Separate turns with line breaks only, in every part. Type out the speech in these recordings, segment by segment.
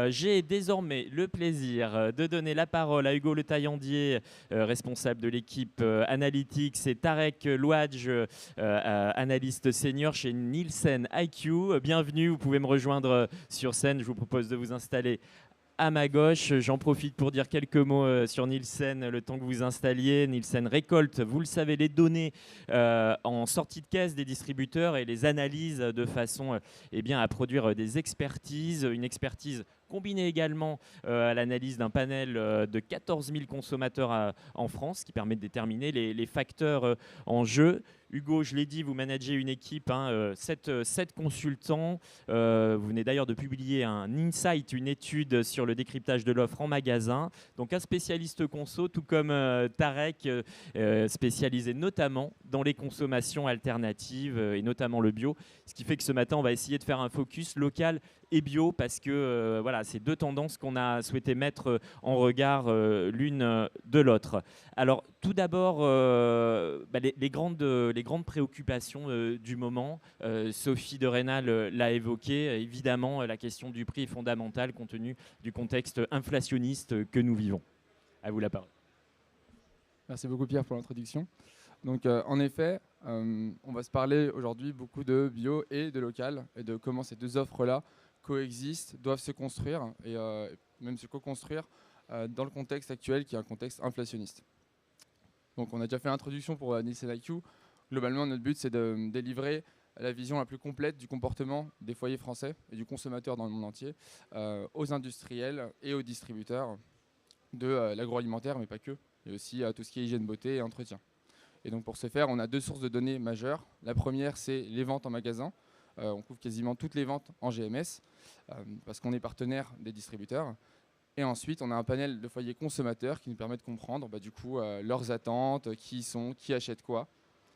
J'ai désormais le plaisir de donner la parole à Hugo Le Taillandier, responsable de l'équipe Analytics, et Tarek Louadj, analyste senior chez Nielsen IQ. Bienvenue, vous pouvez me rejoindre sur scène. Je vous propose de vous installer à ma gauche. J'en profite pour dire quelques mots sur Nielsen, le temps que vous installiez. Nielsen récolte, vous le savez, les données en sortie de caisse des distributeurs et les analyse de façon eh bien, à produire des expertises, une expertise combinée également à l'analyse d'un panel de 14 000 consommateurs en France, qui permet de déterminer les facteurs en jeu. Hugo, je l'ai dit, vous managez une équipe, 7 consultants. Vous venez d'ailleurs de publier un insight, une étude sur le décryptage de l'offre en magasin. Donc un spécialiste conso, tout comme Tarek, spécialisé notamment dans les consommations alternatives et notamment le bio. Ce qui fait que ce matin, on va essayer de faire un focus local et bio parce que voilà, c'est deux tendances qu'on a souhaité mettre en regard l'une de l'autre. Alors tout d'abord, les grandes préoccupations du moment. Sophie de Rênal l'a évoqué. Évidemment, la question du prix est fondamentale compte tenu du contexte inflationniste que nous vivons. À vous la parole.
Merci beaucoup Pierre pour l'introduction. Donc en effet, on va se parler aujourd'hui beaucoup de bio et de local et de comment ces deux offres-là coexistent, doivent se construire et même se co-construire dans le contexte actuel qui est un contexte inflationniste. Donc on a déjà fait l'introduction pour Nielsen IQ. Globalement, notre but c'est de délivrer la vision la plus complète du comportement des foyers français et du consommateur dans le monde entier aux industriels et aux distributeurs de l'agroalimentaire, mais pas que, et aussi tout ce qui est hygiène, beauté et entretien. Et donc pour ce faire, on a deux sources de données majeures. La première, c'est les ventes en magasin. On couvre quasiment toutes les ventes en GMS parce qu'on est partenaire des distributeurs. Et ensuite, on a un panel de foyers consommateurs qui nous permet de comprendre du coup, leurs attentes, qui ils sont, qui achète quoi.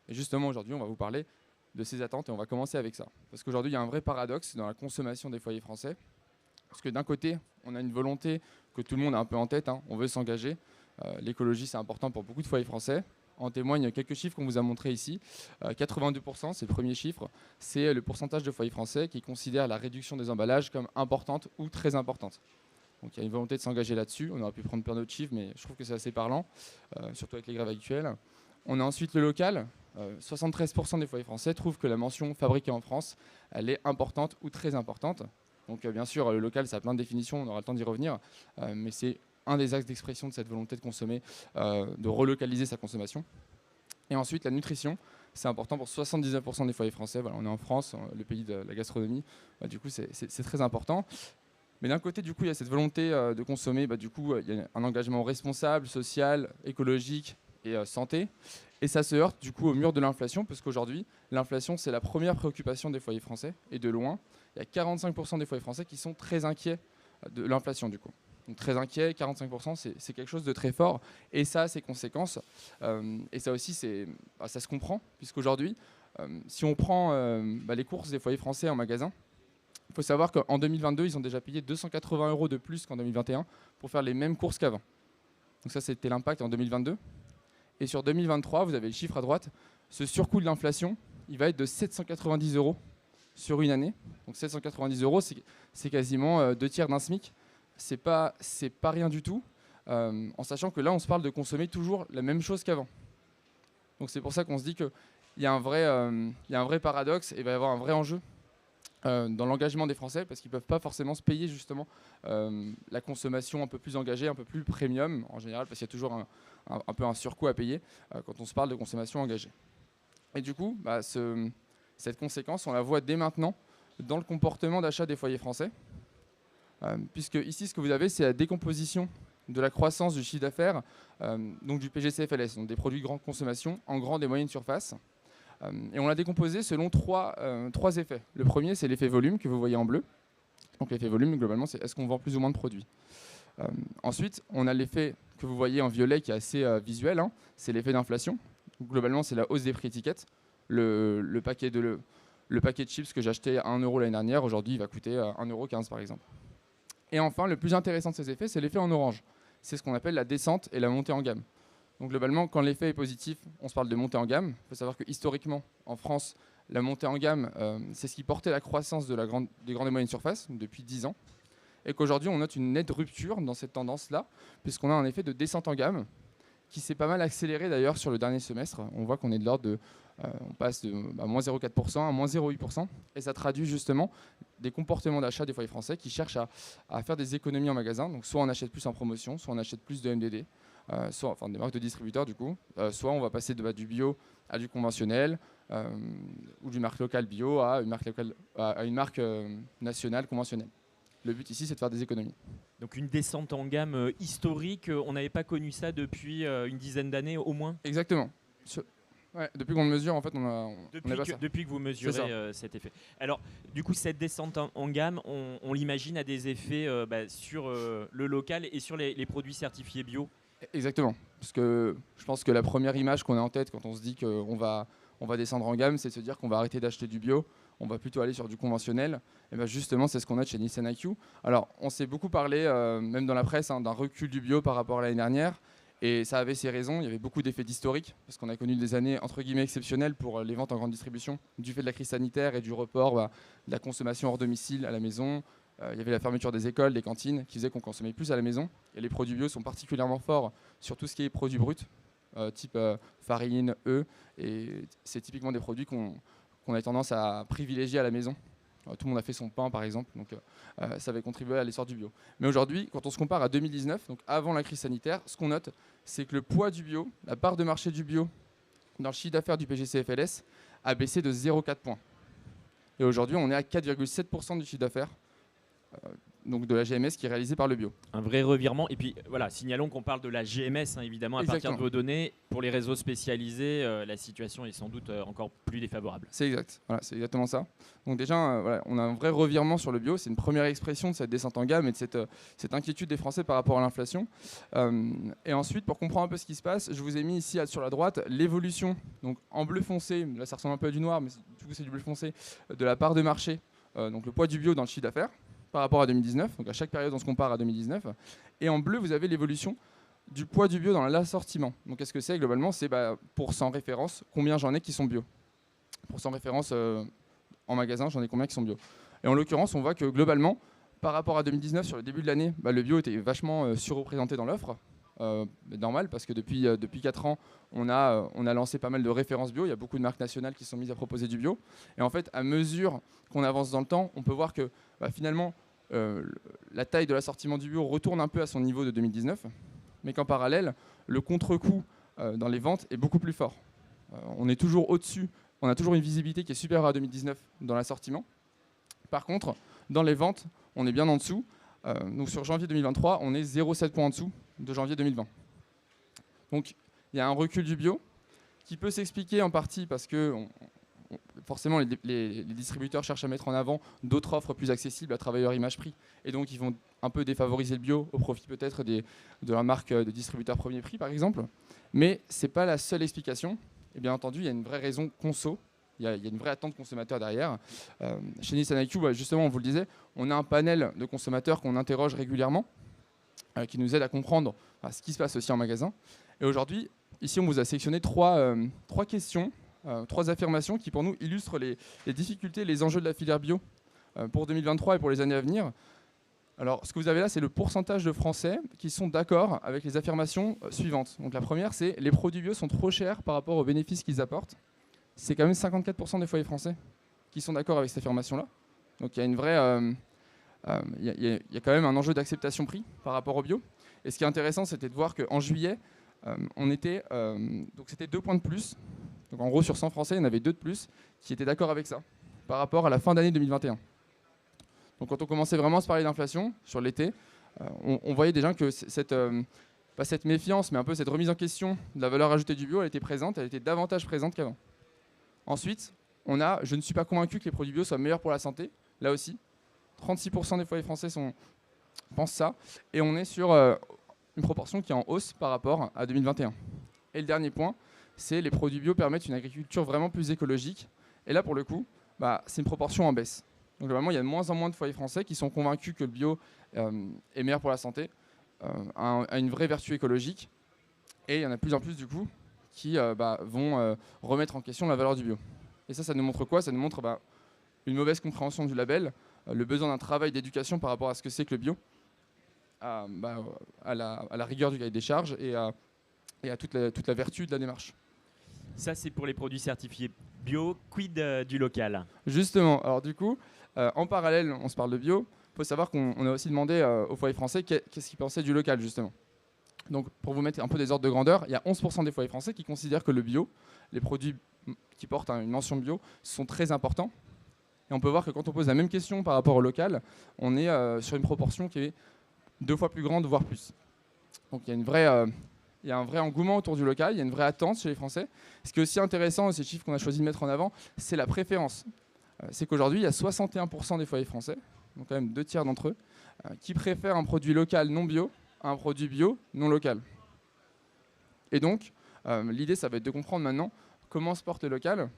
Et justement, aujourd'hui, on va vous parler de ces attentes et on va commencer avec ça. Parce qu'aujourd'hui, il y a un vrai paradoxe dans la consommation des foyers français. Parce que d'un côté, on a une volonté que tout le monde a un peu en tête, on veut s'engager. L'écologie, c'est important pour beaucoup de foyers français. En témoignent quelques chiffres qu'on vous a montrés ici. 82%, c'est le premier chiffre, c'est le pourcentage de foyers français qui considèrent la réduction des emballages comme importante ou très importante. Donc il y a une volonté de s'engager là-dessus. On aurait pu prendre plein d'autres chiffres, mais je trouve que c'est assez parlant, surtout avec les grèves actuelles. On a ensuite le local. 73% des foyers français trouvent que la mention fabriquée en France, elle est importante ou très importante. Donc bien sûr, le local, ça a plein de définitions, on aura le temps d'y revenir, mais c'est un des axes d'expression de cette volonté de consommer, de relocaliser sa consommation. Et ensuite, la nutrition, c'est important pour 79% des foyers français. Voilà, on est en France, le pays de la gastronomie, du coup, c'est très important. Mais d'un côté, du coup, il y a cette volonté de consommer, du coup, il y a un engagement responsable, social, écologique et santé. Et ça se heurte du coup au mur de l'inflation, parce qu'aujourd'hui, l'inflation, c'est la première préoccupation des foyers français, et de loin. Il y a 45% des foyers français qui sont très inquiets de l'inflation, du coup. Donc très inquiets, 45%, c'est quelque chose de très fort, et ça a ses conséquences. Et ça aussi, ça se comprend, puisqu'aujourd'hui, si on prend les courses des foyers français en magasin, il faut savoir qu'en 2022, ils ont déjà payé 280 € de plus qu'en 2021 pour faire les mêmes courses qu'avant. Donc ça, c'était l'impact en 2022. Et sur 2023, vous avez le chiffre à droite, ce surcoût de l'inflation, il va être de 790 € sur une année. Donc 790 €, c'est quasiment 2 tiers d'un SMIC. C'est pas rien du tout, en sachant que là, on se parle de consommer toujours la même chose qu'avant. Donc c'est pour ça qu'on se dit qu'il y a un vrai paradoxe et il va y avoir un vrai enjeu dans l'engagement des Français, parce qu'ils ne peuvent pas forcément se payer justement la consommation un peu plus engagée, un peu plus premium en général, parce qu'il y a toujours un peu un surcoût à payer quand on se parle de consommation engagée. Et du coup, cette conséquence, on la voit dès maintenant dans le comportement d'achat des foyers français, puisque ici, ce que vous avez, c'est la décomposition de la croissance du chiffre d'affaires, donc du PGCFLS, donc des produits de grande consommation en grande et moyenne surface. Et on l'a décomposé selon trois effets. Le premier, c'est l'effet volume que vous voyez en bleu. Donc l'effet volume, globalement, c'est est-ce qu'on vend plus ou moins de produits. Ensuite, on a l'effet que vous voyez en violet qui est assez visuel, c'est l'effet d'inflation. Donc, globalement, c'est la hausse des prix étiquettes. Le paquet de chips que j'ai acheté à 1 € l'année dernière, aujourd'hui, il va coûter 1,15 € par exemple. Et enfin, le plus intéressant de ces effets, c'est l'effet en orange. C'est ce qu'on appelle la descente et la montée en gamme. Donc globalement, quand l'effet est positif, on se parle de montée en gamme. Il faut savoir que historiquement, en France, la montée en gamme, c'est ce qui portait la croissance des grandes et moyennes surfaces depuis 10 ans. et qu'aujourd'hui on note une nette rupture dans cette tendance-là, puisqu'on a un effet de descente en gamme qui s'est pas mal accéléré d'ailleurs sur le dernier semestre. On voit qu'on est de l'ordre de, on passe de moins 0,4% à moins 0,8%, et ça traduit justement des comportements d'achat des foyers français qui cherchent à faire des économies en magasin. Donc soit on achète plus en promotion, soit on achète plus de MDD, soit enfin des marques de distributeurs du coup, soit on va passer du bio à du conventionnel, ou d'une marque locale bio à une marque nationale conventionnelle. Le but ici, c'est de faire des économies.
Donc une descente en gamme historique, on n'avait pas connu ça depuis une dizaine d'années au moins.
Exactement. Ouais, depuis qu'on mesure, en fait, on pas ça.
Depuis que vous mesurez cet effet. Alors, du coup, cette descente en gamme, on l'imagine, a des effets sur le local et sur les produits certifiés bio.
Exactement. Parce que je pense que la première image qu'on a en tête quand on se dit qu'on va descendre en gamme, c'est de se dire qu'on va arrêter d'acheter du bio, on va plutôt aller sur du conventionnel. Et bien justement, c'est ce qu'on a chez Nielsen IQ. Alors, on s'est beaucoup parlé, même dans la presse, d'un recul du bio par rapport à l'année dernière. Et ça avait ses raisons, il y avait beaucoup d'effets d'historique, parce qu'on a connu des années entre guillemets exceptionnelles pour les ventes en grande distribution, du fait de la crise sanitaire et du report de la consommation hors domicile à la maison. Il y avait la fermeture des écoles, des cantines, qui faisait qu'on consommait plus à la maison. Et les produits bio sont particulièrement forts sur tout ce qui est produits bruts, type farine, œufs. Et c'est typiquement des produits qu'on a tendance à privilégier à la maison. Tout le monde a fait son pain, par exemple, donc ça avait contribué à l'essor du bio. Mais aujourd'hui, quand on se compare à 2019, donc avant la crise sanitaire, ce qu'on note, c'est que le poids du bio, la part de marché du bio dans le chiffre d'affaires du PGCFLS a baissé de 0,4 points. Et aujourd'hui, on est à 4,7% du chiffre d'affaires donc de la GMS qui est réalisée par le bio.
Un vrai revirement. Et puis voilà, signalons qu'on parle de la GMS, évidemment, à partir de vos données. Pour les réseaux spécialisés, la situation est sans doute encore plus défavorable.
C'est exact, voilà, c'est exactement ça. Donc déjà, voilà, on a un vrai revirement sur le bio. C'est une première expression de cette descente en gamme et de cette inquiétude des Français par rapport à l'inflation. Et ensuite, pour comprendre un peu ce qui se passe, je vous ai mis ici sur la droite l'évolution, donc en bleu foncé, là ça ressemble un peu à du noir, mais du coup c'est du bleu foncé, de la part de marché, donc le poids du bio dans le chiffre d'affaires, par rapport à 2019, donc à chaque période on se compare à 2019, et en bleu vous avez l'évolution du poids du bio dans l'assortiment. Donc qu'est-ce que c'est globalement? C'est pour 100 références, combien j'en ai qui sont bio. Pour 100 références en magasin, j'en ai combien qui sont bio. Et en l'occurrence, on voit que globalement, par rapport à 2019, sur le début de l'année, le bio était vachement surreprésenté dans l'offre. Normal, parce que depuis 4 ans, on a lancé pas mal de références bio. Il y a beaucoup de marques nationales qui sont mises à proposer du bio. Et en fait, à mesure qu'on avance dans le temps, on peut voir que finalement, la taille de l'assortiment du bio retourne un peu à son niveau de 2019, mais qu'en parallèle, le contre-coup dans les ventes est beaucoup plus fort. On est toujours au-dessus, on a toujours une visibilité qui est supérieure à 2019 dans l'assortiment. Par contre, dans les ventes, on est bien en dessous. Donc sur janvier 2023, on est 0,7 points en dessous de janvier 2020. Donc il y a un recul du bio qui peut s'expliquer en partie parce que forcément les distributeurs cherchent à mettre en avant d'autres offres plus accessibles à travailleurs image-prix. Et donc ils vont un peu défavoriser le bio au profit peut-être de la marque de distributeur premier prix par exemple. Mais ce n'est pas la seule explication. Et bien entendu, il y a une vraie raison conso. Il y a une vraie attente consommateur derrière. Chez Nielsen IQ, justement, on vous le disait, on a un panel de consommateurs qu'on interroge régulièrement, qui nous aide à comprendre ce qui se passe aussi en magasin. Et aujourd'hui, ici, on vous a sélectionné trois questions, 3 affirmations qui, pour nous, illustrent les difficultés, les enjeux de la filière bio pour 2023 et pour les années à venir. Alors, ce que vous avez là, c'est le pourcentage de Français qui sont d'accord avec les affirmations suivantes. Donc, la première, c'est « les produits bio sont trop chers par rapport aux bénéfices qu'ils apportent ». C'est quand même 54% des foyers français qui sont d'accord avec cette affirmation-là. Donc il y a une vraie, il y a quand même un enjeu d'acceptation prix par rapport au bio. Et ce qui est intéressant, c'était de voir qu'en juillet, donc c'était 2 points de plus. Donc en gros, sur 100 Français, il y en avait 2 de plus qui étaient d'accord avec ça par rapport à la fin d'année 2021. Donc quand on commençait vraiment à se parler d'inflation sur l'été, on voyait déjà que pas cette méfiance, mais un peu cette remise en question de la valeur ajoutée du bio, elle était présente, elle était davantage présente qu'avant. Ensuite, on a « je ne suis pas convaincu que les produits bio soient meilleurs pour la santé ». Là aussi, 36% des foyers français pensent ça. Et on est sur une proportion qui est en hausse par rapport à 2021. Et le dernier point, c'est les produits bio permettent une agriculture vraiment plus écologique. Et là, pour le coup, c'est une proportion en baisse. Donc globalement, il y a de moins en moins de foyers français qui sont convaincus que le bio est meilleur pour la santé, a une vraie vertu écologique. Et il y en a de plus en plus, du coup, qui vont remettre en question la valeur du bio. Et ça nous montre quoi? Ça nous montre une mauvaise compréhension du label, le besoin d'un travail d'éducation par rapport à ce que c'est que le bio, à la rigueur du cahier des charges et à toute la vertu de la démarche.
Ça, c'est pour les produits certifiés bio. Quid du local?
Justement, alors du coup, en parallèle, on se parle de bio. Il faut savoir qu'on a aussi demandé aux foyers français qu'est-ce qu'ils pensaient du local, justement. Donc, pour vous mettre un peu des ordres de grandeur, il y a 11% des foyers français qui considèrent que le bio, les produits qui portent une mention bio, sont très importants. Et on peut voir que quand on pose la même question par rapport au local, on est sur une proportion qui est 2 fois plus grande, voire plus. Donc, il y a un vrai engouement autour du local, il y a une vraie attente chez les Français. Ce qui est aussi intéressant, ces chiffres qu'on a choisi de mettre en avant, c'est la préférence. C'est qu'aujourd'hui, il y a 61% des foyers français, donc quand même 2 tiers d'entre eux, qui préfèrent un produit local non bio à un produit bio non local. Et donc, l'idée, ça va être de comprendre maintenant comment se porte le local.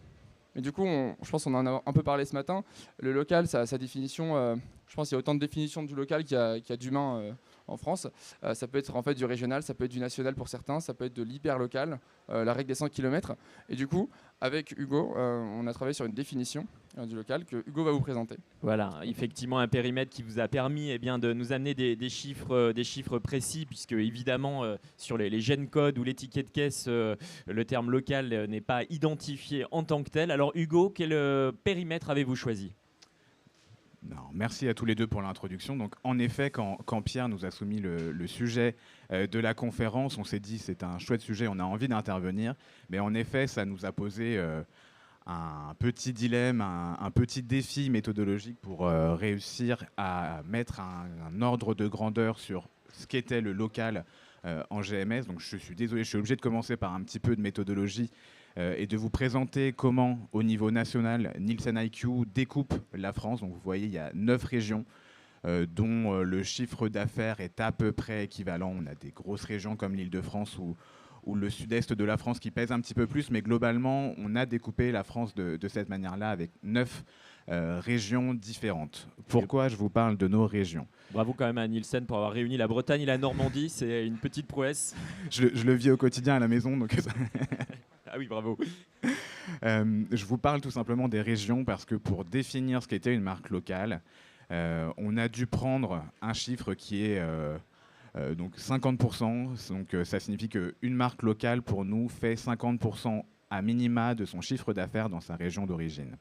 Et du coup, je pense qu'on en a un peu parlé ce matin. Le local, ça a sa définition. Je pense qu'il y a autant de définitions du local qu'il y a d'humains en France. Ça peut être en fait du régional, ça peut être du national pour certains, ça peut être de l'hyper-local, la règle des 100 km. Et du coup, avec Hugo, on a travaillé sur une définition du local que Hugo va vous présenter.
Voilà, effectivement un périmètre qui vous a permis de nous amener des chiffres précis, puisque évidemment sur les gènes codes ou les tickets de caisse, le terme local n'est pas identifié en tant que tel. Alors Hugo, quel périmètre avez-vous choisi?
Non, merci à tous les deux pour l'introduction. Donc, en effet, quand Pierre nous a soumis le sujet de la conférence, on s'est dit c'est un chouette sujet, on a envie d'intervenir. Mais en effet, ça nous a posé un petit dilemme, un petit défi méthodologique pour réussir à mettre un ordre de grandeur sur ce qu'était le local en GMS. Donc, je suis désolé, je suis obligé de commencer par un petit peu de méthodologie et de vous présenter comment, au niveau national, Nielsen IQ découpe la France. Donc, vous voyez, il y a 9 régions dont le chiffre d'affaires est à peu près équivalent. On a des grosses régions comme l'Île-de-France ou le sud-est de la France qui pèsent un petit peu plus, mais globalement, on a découpé la France de cette manière-là avec 9 régions différentes. Pourquoi je vous parle de nos régions?
Bravo quand même à Nielsen pour avoir réuni la Bretagne et la Normandie, c'est une petite prouesse.
Je le vis au quotidien à la maison, donc...
Ah oui, bravo.
Je vous parle tout simplement des régions parce que pour définir ce qu'était une marque locale, on a dû prendre un chiffre qui est donc 50%. Donc ça signifie qu'une marque locale pour nous fait 50% à minima de son chiffre d'affaires dans sa région d'origine.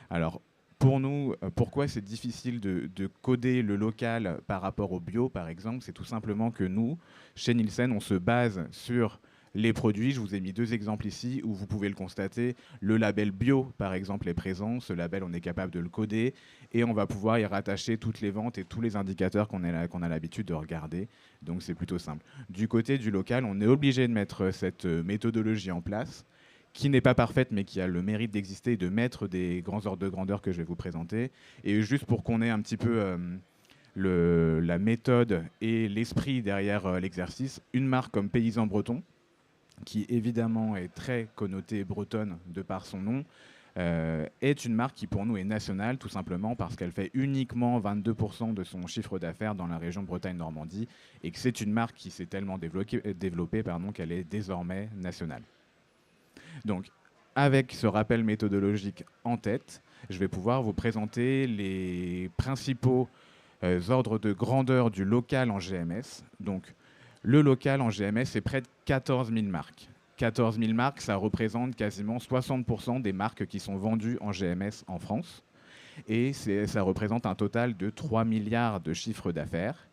Alors pour nous, pourquoi c'est difficile de coder le local par rapport au bio par exemple? C'est tout simplement que nous, chez Nielsen, on se base sur les produits. Je vous ai mis 2 exemples ici où vous pouvez le constater. Le label bio, par exemple, est présent. Ce label, on est capable de le coder et on va pouvoir y rattacher toutes les ventes et tous les indicateurs qu'on a l'habitude de regarder. Donc, c'est plutôt simple. Du côté du local, on est obligé de mettre cette méthodologie en place qui n'est pas parfaite, mais qui a le mérite d'exister et de mettre des grands ordres de grandeur que je vais vous présenter. Et juste pour qu'on ait un petit peu la méthode et l'esprit derrière l'exercice, une marque comme Paysan Breton, qui évidemment est très connotée bretonne de par son nom, est une marque qui pour nous est nationale, tout simplement parce qu'elle fait uniquement 22% de son chiffre d'affaires dans la région Bretagne-Normandie et que c'est une marque qui s'est tellement développée qu'elle est désormais nationale. Donc, avec ce rappel méthodologique en tête, je vais pouvoir vous présenter les principaux ordres de grandeur du local en GMS. Donc, le local en GMS, c'est près de 14 000 marques. 14 000 marques, ça représente quasiment 60% des marques qui sont vendues en GMS en France. Et ça représente un total de 3 milliards de chiffre d'affaires.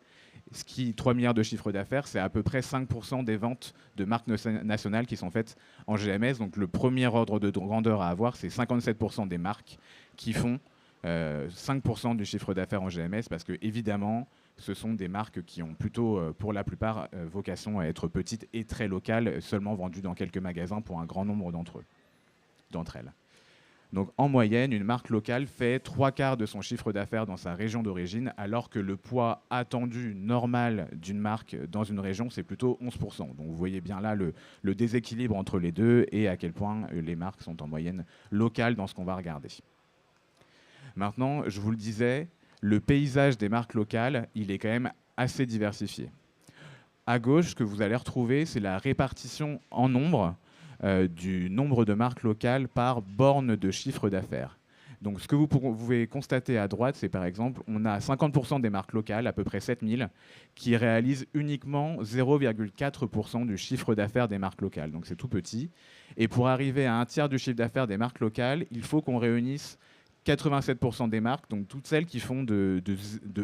3 milliards de chiffre d'affaires, c'est à peu près 5% des ventes de marques nationales qui sont faites en GMS. Donc le premier ordre de grandeur à avoir, c'est 57% des marques qui font 5% du chiffre d'affaires en GMS, parce que évidemment, ce sont des marques qui ont plutôt, pour la plupart, vocation à être petites et très locales, seulement vendues dans quelques magasins pour un grand nombre d'entre elles. Donc en moyenne, une marque locale fait 3/4 de son chiffre d'affaires dans sa région d'origine, alors que le poids attendu normal d'une marque dans une région, c'est plutôt 11%. Donc vous voyez bien là le déséquilibre entre les deux et à quel point les marques sont en moyenne locales dans ce qu'on va regarder. Maintenant, je vous le disais, le paysage des marques locales, il est quand même assez diversifié. À gauche, ce que vous allez retrouver, c'est la répartition en nombre du nombre de marques locales par borne de chiffre d'affaires. Donc ce que vous pouvez constater à droite, c'est par exemple, on a 50% des marques locales, à peu près 7000, qui réalisent uniquement 0,4% du chiffre d'affaires des marques locales. Donc c'est tout petit. Et pour arriver à un tiers du chiffre d'affaires des marques locales, il faut qu'on réunisse 87% des marques, donc toutes celles qui font de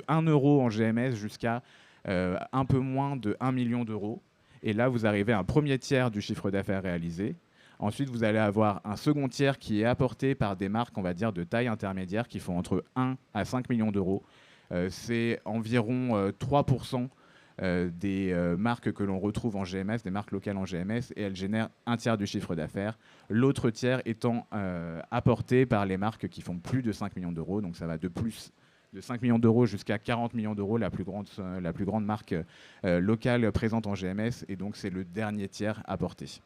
1 euro en GMS jusqu'à un peu moins de 1 million d'euros. Et là, vous arrivez à un premier tiers du chiffre d'affaires réalisé. Ensuite, vous allez avoir un second tiers qui est apporté par des marques, on va dire, de taille intermédiaire qui font entre 1 à 5 millions d'euros. C'est environ 3% des marques que l'on retrouve en GMS, des marques locales en GMS, et elles génèrent un tiers du chiffre d'affaires. L'autre tiers étant apporté par les marques qui font plus de 5 millions d'euros. Donc ça va de 5 millions d'euros jusqu'à 40 millions d'euros, la plus grande marque locale présente en GMS. Et donc c'est le dernier tiers apporté.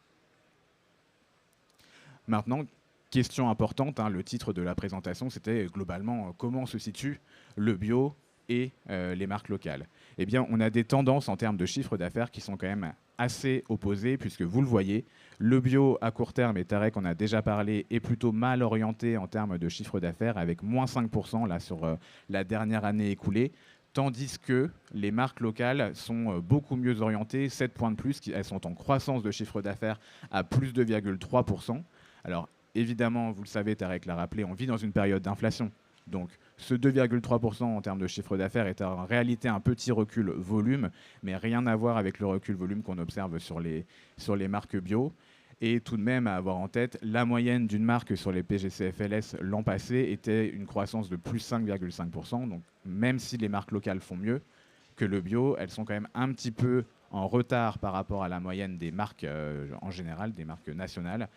Maintenant, question importante, le titre de la présentation, c'était globalement comment se situe le bio et les marques locales. Eh bien, on a des tendances en termes de chiffre d'affaires qui sont quand même assez opposées, puisque vous le voyez, le bio à court terme, et Tarek en a déjà parlé, est plutôt mal orienté en termes de chiffre d'affaires, avec moins 5% là, sur la dernière année écoulée, tandis que les marques locales sont beaucoup mieux orientées, 7 points de plus, elles sont en croissance de chiffre d'affaires à plus de 2,3%. Alors, évidemment, vous le savez, Tarek l'a rappelé, on vit dans une période d'inflation. Donc, ce 2,3% en termes de chiffre d'affaires est en réalité un petit recul volume, mais rien à voir avec le recul volume qu'on observe sur les marques bio. Et tout de même, à avoir en tête, la moyenne d'une marque sur les PGCFLS l'an passé était une croissance de plus 5,5%. Donc, même si les marques locales font mieux que le bio, elles sont quand même un petit peu en retard par rapport à la moyenne des marques en général, des marques nationales.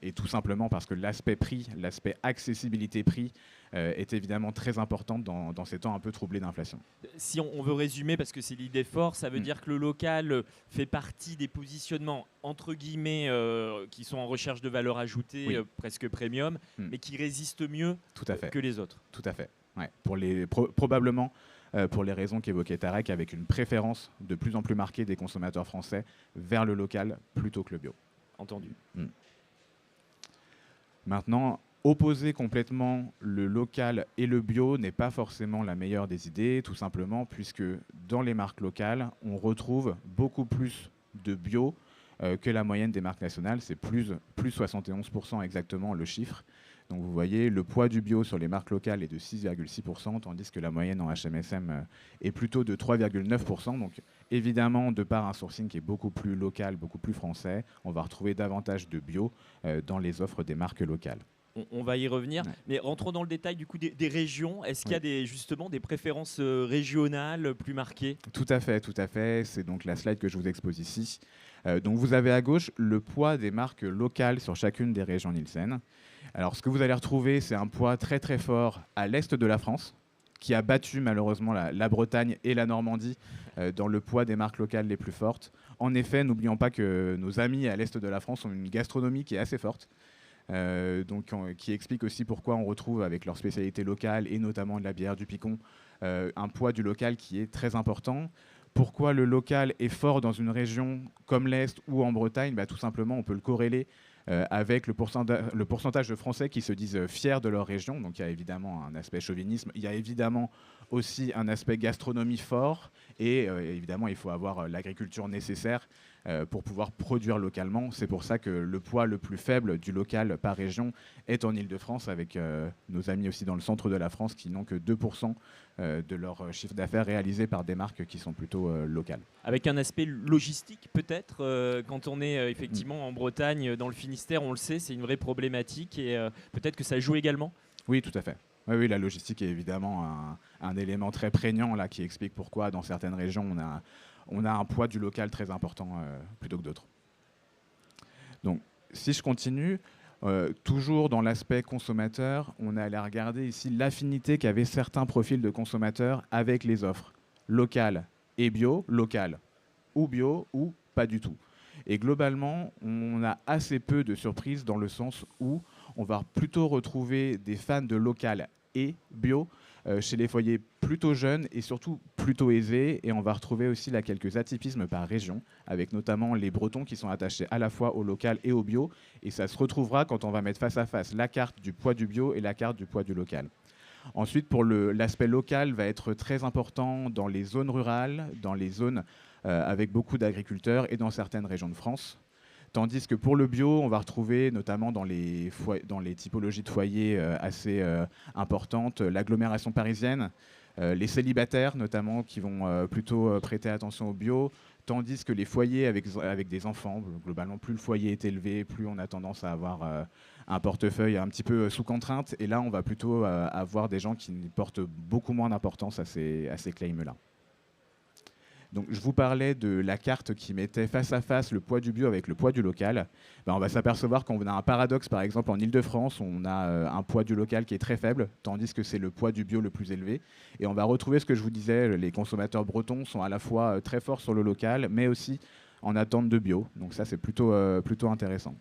Et tout simplement parce que l'aspect prix, l'aspect accessibilité prix est évidemment très important dans ces temps un peu troublés d'inflation.
Si on veut résumer, parce que c'est l'idée forte, ça veut dire que le local fait partie des positionnements entre guillemets qui sont en recherche de valeur ajoutée, presque premium, mais qui résistent mieux que les autres.
Tout à fait. Ouais. Probablement pour les raisons qu'évoquait Tarek, avec une préférence de plus en plus marquée des consommateurs français vers le local plutôt que le bio.
Entendu.
Maintenant, opposer complètement le local et le bio n'est pas forcément la meilleure des idées, tout simplement puisque dans les marques locales, on retrouve beaucoup plus de bio que la moyenne des marques nationales. C'est plus 71% exactement le chiffre. Donc vous voyez, le poids du bio sur les marques locales est de 6,6%, tandis que la moyenne en HMSM est plutôt de 3,9%. Donc évidemment, de par un sourcing qui est beaucoup plus local, beaucoup plus français, on va retrouver davantage de bio dans les offres des marques locales.
On va y revenir, mais rentrons dans le détail du coup des régions. Est-ce qu'il y a justement des préférences régionales plus marquées ?
Tout à fait. C'est donc la slide que je vous expose ici. Donc vous avez à gauche le poids des marques locales sur chacune des régions Nielsen. Alors ce que vous allez retrouver, c'est un poids très très fort à l'est de la France, qui a battu malheureusement la Bretagne et la Normandie dans le poids des marques locales les plus fortes. En effet, n'oublions pas que nos amis à l'est de la France ont une gastronomie qui est assez forte. Qui explique aussi pourquoi on retrouve avec leur spécialité locale et notamment de la bière du Picon un poids du local qui est très important. Pourquoi le local est fort dans une région comme l'Est ou en Bretagne ? Tout simplement, on peut le corréler avec le pourcentage de Français qui se disent fiers de leur région. Donc il y a évidemment un aspect chauvinisme, il y a évidemment aussi un aspect gastronomie fort et évidemment il faut avoir l'agriculture nécessaire pour pouvoir produire localement. C'est pour ça que le poids le plus faible du local par région est en Île-de-France, avec nos amis aussi dans le centre de la France qui n'ont que 2% de leur chiffre d'affaires réalisé par des marques qui sont plutôt locales.
Avec un aspect logistique peut-être, quand on est effectivement en Bretagne, dans le Finistère, on le sait, c'est une vraie problématique et peut-être que ça joue également ?
Oui, tout à fait. Oui, la logistique est évidemment un élément très prégnant là, qui explique pourquoi dans certaines régions on a un poids du local très important plutôt que d'autres. Donc, si je continue, toujours dans l'aspect consommateur, on est allé regarder ici l'affinité qu'avaient certains profils de consommateurs avec les offres locales et bio, locales ou bio ou pas du tout. Et globalement, on a assez peu de surprises dans le sens où on va plutôt retrouver des fans de local et bio chez les foyers plutôt jeunes et surtout plutôt aisés. Et on va retrouver aussi là quelques atypismes par région, avec notamment les Bretons qui sont attachés à la fois au local et au bio. Et ça se retrouvera quand on va mettre face à face la carte du poids du bio et la carte du poids du local. Ensuite, pour l'aspect local, va être très important dans les zones rurales, dans les zones avec beaucoup d'agriculteurs et dans certaines régions de France. Tandis que pour le bio, on va retrouver notamment dans les typologies de foyers assez importantes, l'agglomération parisienne, les célibataires notamment qui vont plutôt prêter attention au bio, tandis que les foyers avec des enfants, globalement plus le foyer est élevé, plus on a tendance à avoir un portefeuille un petit peu sous contrainte, et là on va plutôt avoir des gens qui portent beaucoup moins d'importance à ces claims-là. Donc, je vous parlais de la carte qui mettait face à face le poids du bio avec le poids du local. On va s'apercevoir qu'on a un paradoxe, par exemple en Ile-de-France, on a un poids du local qui est très faible, tandis que c'est le poids du bio le plus élevé. Et on va retrouver ce que je vous disais, les consommateurs bretons sont à la fois très forts sur le local, mais aussi en attente de bio. Donc ça, c'est plutôt intéressant.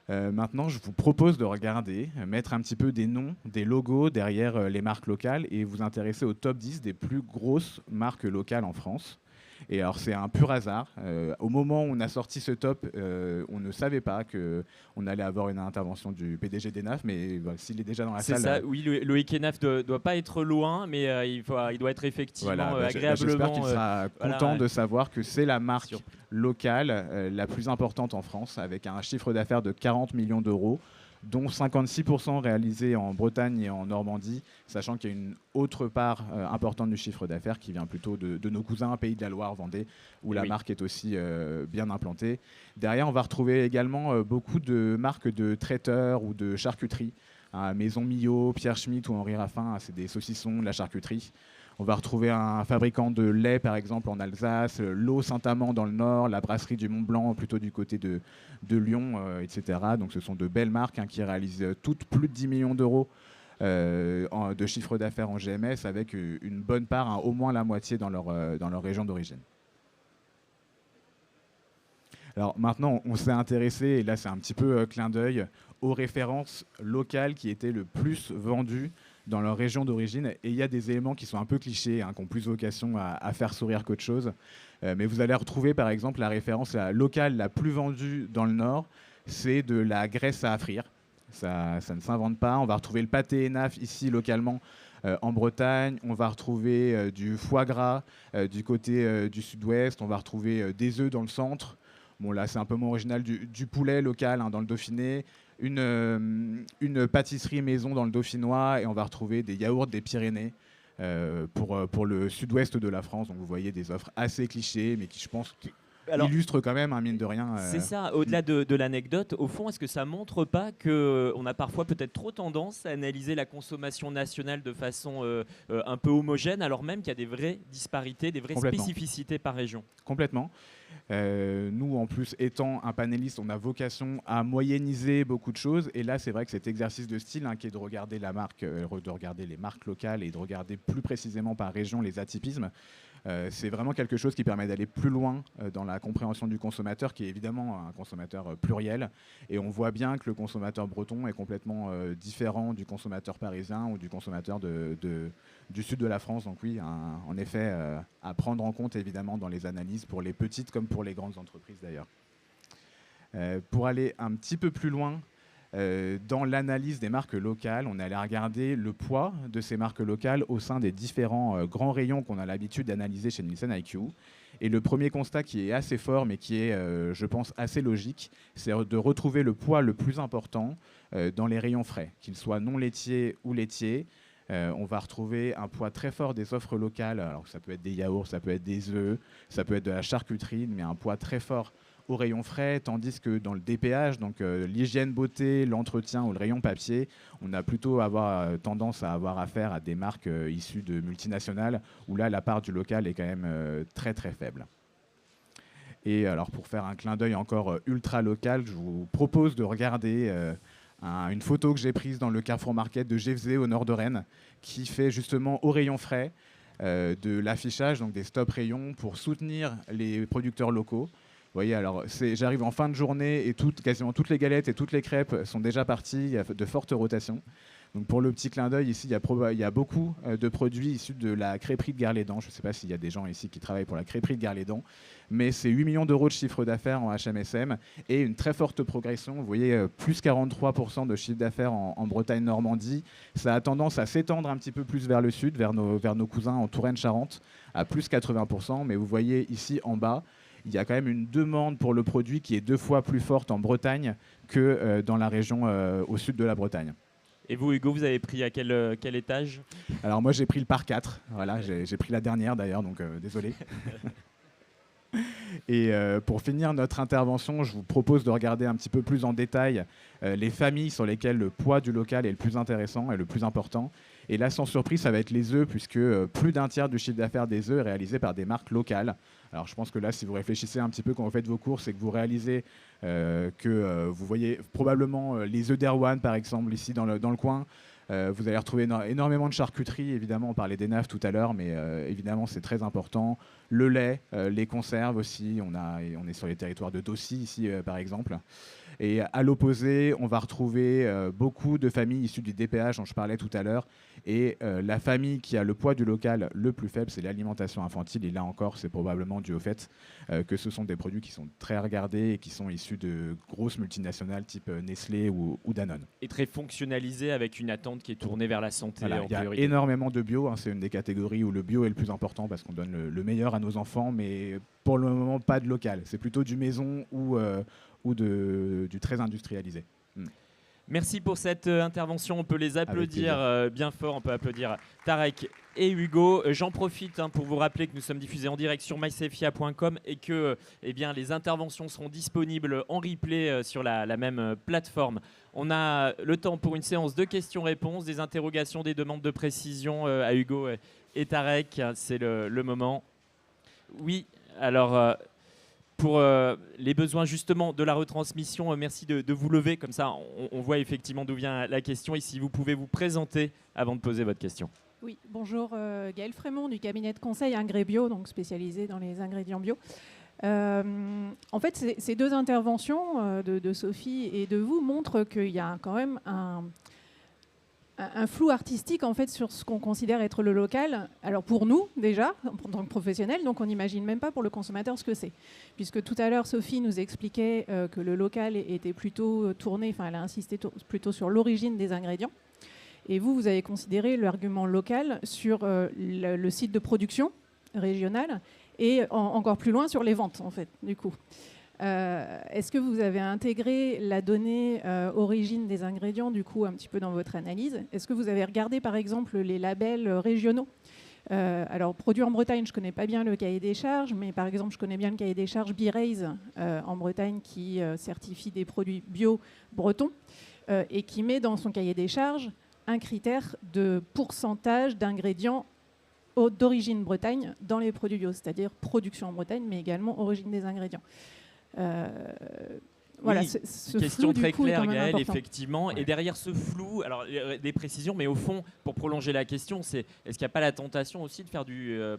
Maintenant, je vous propose de regarder, mettre un petit peu des noms, des logos derrière les marques locales et vous intéresser au top 10 des plus grosses marques locales en France. Et alors, c'est un pur hasard. Au moment où on a sorti ce top, on ne savait pas qu'on allait avoir une intervention du PDG d'Enaf, mais voilà, s'il est déjà dans la salle...
C'est ça, oui, Loïc Enaf ne doit pas être loin, mais il doit être effectivement
voilà,
agréablement...
J'espère qu'il sera content de savoir que c'est la marque locale la plus importante en France, avec un chiffre d'affaires de 40 millions d'euros, dont 56% réalisés en Bretagne et en Normandie, sachant qu'il y a une autre part importante du chiffre d'affaires qui vient plutôt de nos cousins, Pays de la Loire, Vendée, où la marque est aussi bien implantée. Derrière, on va retrouver également beaucoup de marques de traiteurs ou de charcuterie. Maison Millot, Pierre Schmitt ou Henri Raffin, c'est des saucissons, de la charcuterie. On va retrouver un fabricant de lait, par exemple, en Alsace, l'eau Saint-Amand dans le Nord, la brasserie du Mont-Blanc, plutôt du côté de Lyon, etc. Donc ce sont de belles marques qui réalisent toutes plus de 10 millions d'euros de chiffre d'affaires en GMS, avec une bonne part, au moins la moitié dans leur région d'origine. Alors maintenant, on s'est intéressé, et là c'est un petit peu clin d'œil, aux références locales qui étaient le plus vendues dans leur région d'origine. Et il y a des éléments qui sont un peu clichés, qui ont plus vocation à faire sourire qu'autre chose. Mais vous allez retrouver par exemple la référence locale la plus vendue dans le Nord, c'est de la graisse à frire. Ça ne s'invente pas. On va retrouver le pâté Enaf ici localement en Bretagne. On va retrouver du foie gras du côté du sud-ouest. On va retrouver des œufs dans le centre. Bon, là, c'est un peu moins original, du poulet local dans le Dauphiné, une pâtisserie maison dans le Dauphinois, et on va retrouver des yaourts des Pyrénées pour le sud-ouest de la France. Donc, vous voyez des offres assez clichés, mais qui, je pense, illustrent quand même, mine de rien.
C'est ça, au-delà de l'anecdote, au fond, est-ce que ça montre pas qu'on a parfois peut-être trop tendance à analyser la consommation nationale de façon un peu homogène, alors même qu'il y a des vraies disparités, des vraies spécificités par région?
Complètement. Nous, en plus, étant un panéliste, on a vocation à moyenniser beaucoup de choses. Et là, c'est vrai que cet exercice de style, qui est de regarder la marque, de regarder les marques locales et de regarder plus précisément par région les atypismes, c'est vraiment quelque chose qui permet d'aller plus loin dans la compréhension du consommateur, qui est évidemment un consommateur pluriel. Et on voit bien que le consommateur breton est complètement différent du consommateur parisien ou du consommateur du sud de la France. Donc oui, en effet, à prendre en compte évidemment dans les analyses pour les petites comme pour les grandes entreprises d'ailleurs. Pour aller un petit peu plus loin, dans l'analyse des marques locales, on est allé regarder le poids de ces marques locales au sein des différents grands rayons qu'on a l'habitude d'analyser chez Nielsen IQ. Et le premier constat qui est assez fort, mais qui est, je pense, assez logique, c'est de retrouver le poids le plus important dans les rayons frais, qu'ils soient non laitiers ou laitiers. On va retrouver un poids très fort des offres locales. Alors ça peut être des yaourts, ça peut être des œufs, ça peut être de la charcuterie, mais un poids très fort au rayon frais, tandis que dans le DPH, donc l'hygiène beauté, l'entretien ou le rayon papier, on a plutôt tendance à avoir affaire à des marques issues de multinationales, où là la part du local est quand même très très faible. Et alors pour faire un clin d'œil encore ultra local, je vous propose de regarder une photo que j'ai prise dans le Carrefour Market de Gévesé au nord de Rennes, qui fait justement au rayon frais de l'affichage, donc des stop rayons pour soutenir les producteurs locaux. Vous voyez, alors j'arrive en fin de journée et quasiment toutes les galettes et toutes les crêpes sont déjà parties, il y a de fortes rotations. Donc pour le petit clin d'œil, ici, il y a beaucoup de produits issus de la crêperie de Gare-les-Dents. Je ne sais pas s'il y a des gens ici qui travaillent pour la crêperie de Gare-les-Dents, mais c'est 8 millions d'euros de chiffre d'affaires en HMSM et une très forte progression. Vous voyez, plus 43% de chiffre d'affaires en Bretagne-Normandie. Ça a tendance à s'étendre un petit peu plus vers le sud, vers nos cousins en Touraine-Charente, à plus 80%. Mais vous voyez ici en bas, il y a quand même une demande pour le produit qui est 2 fois plus forte en Bretagne que dans la région au sud de la Bretagne.
Et vous, Hugo, vous avez pris à quel étage?
Alors moi, j'ai pris le par 4. Voilà, j'ai pris la dernière d'ailleurs, donc désolé. Et pour finir notre intervention, je vous propose de regarder un petit peu plus en détail les familles sur lesquelles le poids du local est le plus intéressant et le plus important. Et là, sans surprise, ça va être les œufs, puisque plus d'un tiers du chiffre d'affaires des œufs est réalisé par des marques locales. Alors je pense que là, si vous réfléchissez un petit peu quand vous faites vos courses et que vous réalisez que vous voyez probablement les œufs d'Erwan, par exemple, ici dans le coin, vous allez retrouver énormément de charcuterie. Évidemment, on parlait des naves tout à l'heure, mais évidemment, c'est très important. Le lait, les conserves aussi. On est sur les territoires de Dossi ici, par exemple. Et à l'opposé, on va retrouver beaucoup de familles issues du DPH dont je parlais tout à l'heure. Et la famille qui a le poids du local le plus faible, c'est l'alimentation infantile. Et là encore, c'est probablement dû au fait que ce sont des produits qui sont très regardés et qui sont issus de grosses multinationales type Nestlé ou Danone.
Et très fonctionnalisé avec une attente qui est tournée vers la santé.
Voilà, il y a énormément de bio. C'est une des catégories où le bio est le plus important parce qu'on donne le meilleur à nos enfants. Mais pour le moment, pas de local. C'est plutôt du maison ou du très industrialisé.
Merci pour cette intervention. On peut les applaudir bien fort. On peut applaudir Tarek et Hugo. J'en profite pour vous rappeler que nous sommes diffusés en direct sur mysafia.com et que les interventions seront disponibles en replay sur la même plateforme. On a le temps pour une séance de questions-réponses, des interrogations, des demandes de précision à Hugo et Tarek. C'est le moment. Oui, alors... Pour les besoins justement de la retransmission, merci de vous lever, comme ça on voit effectivement d'où vient la question et si vous pouvez vous présenter avant de poser votre question.
Oui, bonjour, Gaëlle Frémont du cabinet de conseil Ingrébio, donc spécialisé dans les ingrédients bio. En fait, ces deux interventions de Sophie et de vous montrent qu'il y a quand même un flou artistique en fait sur ce qu'on considère être le local. Alors pour nous déjà, en tant que professionnels, donc on n'imagine même pas pour le consommateur ce que c'est. Puisque tout à l'heure Sophie nous expliquait que le local était plutôt tourné, enfin elle a insisté plutôt sur l'origine des ingrédients. Et vous avez considéré l'argument local sur le site de production régional et encore plus loin sur les ventes en fait du coup. Est-ce que vous avez intégré la donnée origine des ingrédients du coup un petit peu dans votre analyse? Est-ce que vous avez regardé par exemple les labels régionaux? Alors produits en Bretagne, je ne connais pas bien le cahier des charges, mais par exemple je connais bien le cahier des charges B-Raise en Bretagne qui certifie des produits bio bretons et qui met dans son cahier des charges un critère de pourcentage d'ingrédients d'origine Bretagne dans les produits bio, c'est-à-dire production en Bretagne mais également origine des ingrédients.
Voilà, oui, ce question flou, très claire, Gaëlle, effectivement.
Ouais.
Et derrière ce flou, alors des précisions, mais au fond, pour prolonger la question, c'est est-ce qu'il n'y a pas la tentation aussi de faire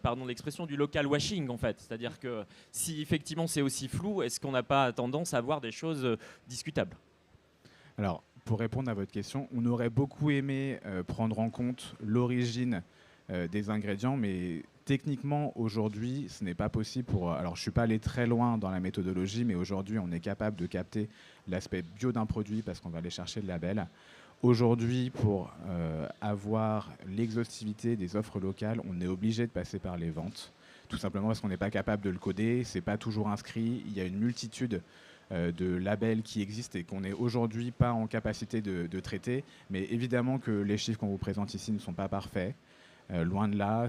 pardon l'expression, du local washing en fait? C'est-à-dire que si effectivement c'est aussi flou, est-ce qu'on n'a pas tendance à voir des choses discutables?
Alors, pour répondre à votre question, on aurait beaucoup aimé prendre en compte l'origine des ingrédients, mais techniquement, aujourd'hui, ce n'est pas possible alors, je ne suis pas allé très loin dans la méthodologie, mais aujourd'hui, on est capable de capter l'aspect bio d'un produit parce qu'on va aller chercher le label. Aujourd'hui, pour avoir l'exhaustivité des offres locales, on est obligé de passer par les ventes, tout simplement parce qu'on n'est pas capable de le coder, ce n'est pas toujours inscrit, il y a une multitude de labels qui existent et qu'on n'est aujourd'hui pas en capacité de traiter, mais évidemment que les chiffres qu'on vous présente ici ne sont pas parfaits. Loin de là,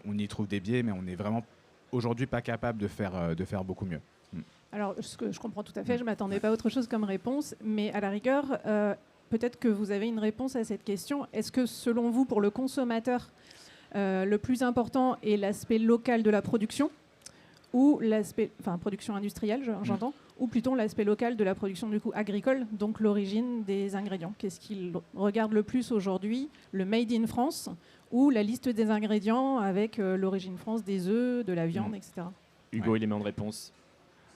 on y trouve des biais, mais on n'est vraiment aujourd'hui pas capable de faire beaucoup mieux.
Alors, ce que je comprends tout à fait, je ne m'attendais pas à autre chose comme réponse, mais à la rigueur, peut-être que vous avez une réponse à cette question. Est-ce que selon vous, pour le consommateur, le plus important est l'aspect local de la production ou l'aspect, enfin production industrielle, j'entends, ou plutôt l'aspect local de la production du coup agricole, donc l'origine des ingrédients? Qu'est-ce qu'il regarde le plus aujourd'hui, le Made in France ou la liste des ingrédients avec l'origine France des œufs, de la viande, etc.
Hugo, élément de réponse.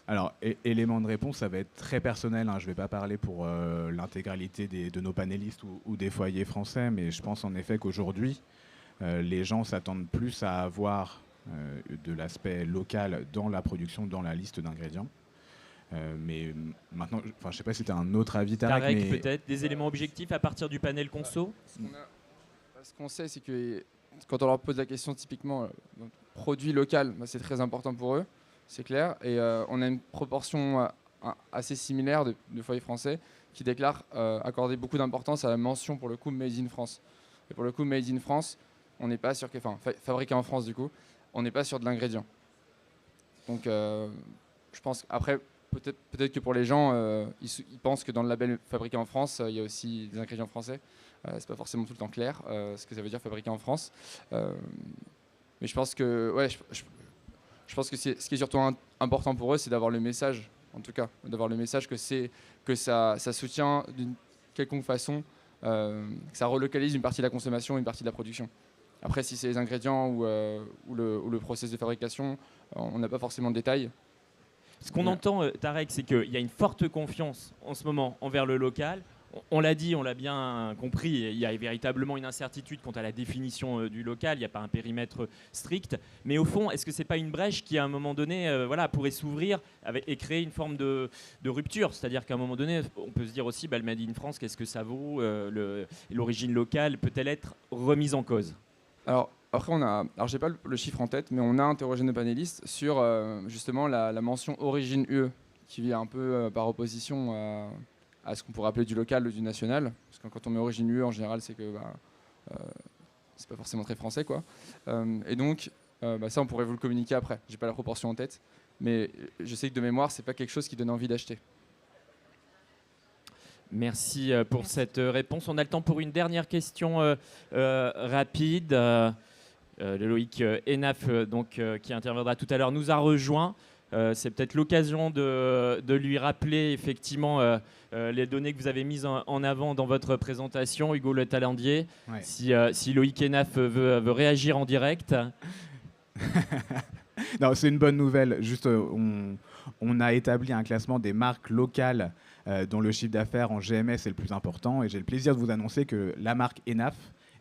Alors, élément de réponse, ça va être très personnel, hein. Je ne vais pas parler pour l'intégralité de nos panélistes ou des foyers français, mais je pense en effet qu'aujourd'hui, les gens s'attendent plus à avoir de l'aspect local dans la production, dans la liste d'ingrédients. Mais maintenant, je ne sais pas si tu as un autre avis, Tarek.
Tarek, peut-être des éléments objectifs à partir du panel conso.
Ce qu'on sait, c'est que quand on leur pose la question typiquement produit local, c'est très important pour eux, c'est clair. Et on a une proportion assez similaire de foyers français qui déclarent accorder beaucoup d'importance à la mention pour le coup Made in France. Et pour le coup Made in France, on n'est pas sur, fabriqué en France du coup, on n'est pas sur de l'ingrédient. Donc je pense après peut-être que pour les gens, ils pensent que dans le label fabriqué en France, il y a aussi des ingrédients français. C'est pas forcément tout le temps clair ce que ça veut dire fabriqué en France. Mais je pense que, ouais, je pense que ce qui est surtout important pour eux, c'est d'avoir le message, en tout cas, d'avoir le message que ça soutient d'une quelconque façon, que ça relocalise une partie de la consommation, une partie de la production. Après, si c'est les ingrédients ou le process de fabrication, on n'a pas forcément de détails.
Ce qu'on entend, Tarek, c'est qu'il y a une forte confiance en ce moment envers le local. On l'a dit, on l'a bien compris, il y a véritablement une incertitude quant à la définition du local, il n'y a pas un périmètre strict. Mais au fond, est-ce que ce n'est pas une brèche qui, à un moment donné, pourrait s'ouvrir et créer une forme de rupture? C'est-à-dire qu'à un moment donné, on peut se dire aussi, le Made in France, qu'est-ce que ça vaut? L'origine locale peut-elle être remise en cause?
Alors, après, j'ai pas le chiffre en tête, mais on a interrogé nos panélistes sur justement la mention origine UE, qui vient un peu par opposition à ce qu'on pourrait appeler du local ou du national. Parce que quand on met origine UE, en général, c'est que c'est pas forcément très français, quoi. Et donc, ça, on pourrait vous le communiquer après. J'ai pas la proportion en tête, mais je sais que de mémoire, c'est pas quelque chose qui donne envie d'acheter.
Merci pour cette réponse. On a le temps pour une dernière question rapide. Loïc Enaf, qui interviendra tout à l'heure, nous a rejoint. C'est peut-être l'occasion de lui rappeler effectivement les données que vous avez mises en avant dans votre présentation, Hugo Le Talendier. Ouais. Si Loïc Enaf veut réagir en direct.
Non, c'est une bonne nouvelle. Juste, on a établi un classement des marques locales dont le chiffre d'affaires en GMS est le plus important. Et j'ai le plaisir de vous annoncer que la marque Enaf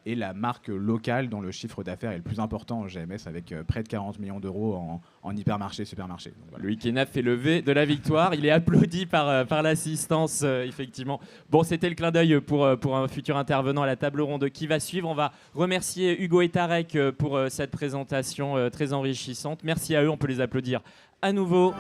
est la marque locale dont le chiffre d'affaires est le plus important en GMS, avec près de 40 millions d'euros en hypermarché, supermarché. Donc, voilà.
Loïc Enaf fait le V de la victoire. Il est applaudi par l'assistance, effectivement. Bon, c'était le clin d'œil pour un futur intervenant à la table ronde qui va suivre. On va remercier Hugo et Tarek pour cette présentation très enrichissante. Merci à eux, on peut les applaudir à nouveau.